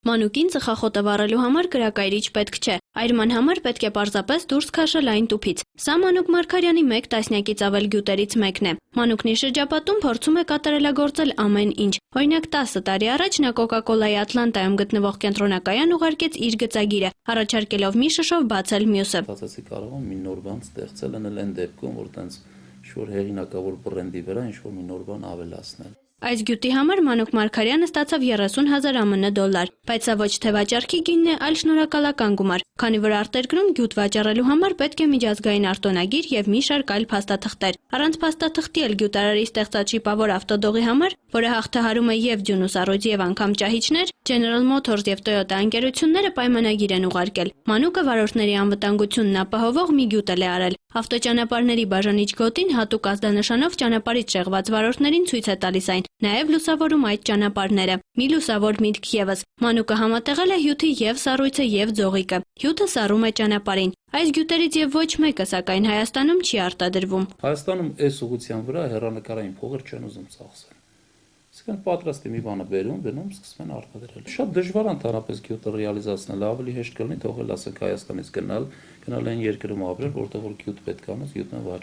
Մանուկին ծխախոտը վառելու համար կրակայրիչ պետք չէ, այրման համար պետք է պարզապես դուրս քաշել այն տուփից։ Սա Մանուկ Մարգարյանի մեկ տասնյակից ավել գյուտերից մեկն է։ Մանուկն իր շրջապատում փորձում է կատարելագործել ամեն ինչ։ Օրինակ 10 տարի առաջ նա Կոկա-կոլայի Ատլանտայում գտնվող կենտրոնակայան ուղարկեց իր գծագիրը, առաջարկելով մի շշով բացել մյուսը։ Ասացի կարող եմ մի նոր բան ստեղծել այն դեպքում, որ տենց ինչ-որ հեղինակավոր բրենդի վրա ինչ-որ մի նոր բան ավելացնել։ Այս գյուտի համար Մանուկ Մարգարյանը ստացավ 30,000 ԱՄՆ դոլար, բայց սա ոչ թե վաճառքի գինն է, այլ շնորհակալական գումար, քանի որ արտերկրում գյուտ վաճառելու համար պետք է միջազգային արտոնագիր եւ մի շարք այլ փաստաթղթեր։ Առանց փաստաթղթի էլ գյուտարարի ստեղծած շիպավոր ավտոդողի համար, որը հաղթահարում է եւ ջունու սառույց եւ անգամ ճահիճներ, General Motors եւ Toyota ընկերությունները պայմանագիր են ուղարկել։ Մանուկը վարորդների անվտանգությունն ապահովող մի գյուտ է արել։ Ավտոճանապարհների բաժանիչ գոտին հատուկ ազդանշանով ճանապարհից շեղված վարորդներին ցույց է տալիս այն, նաև լուսավորում այդ ճանապարհները։ Մի լուսավոր միտք եւս։ Մանուկը համատեղել է հյութի եւ սառույցը եւ ձողիկը։ Հյութը սառում է ճանապարհին։ Այս գյուտերից եւ ոչ մեկը, սակայն Հայաստանում չի արտադրվում։ Հայաստանում այս ուղղության վրա հեռանկարային փողեր չեն ուզում ծախսել։ Իսկական պատրաստի մի բանը բերում, սկսում են արտադրել։ Շատ դժվար է ընդհանրապես գյուտը ռեալիզացնել, ավելի հեշտ կլինի թողել, ասենք Հայաստանից գնալ այն երկրում ապրել, որտեղ որ գյուտ պետք է անես, գյուտն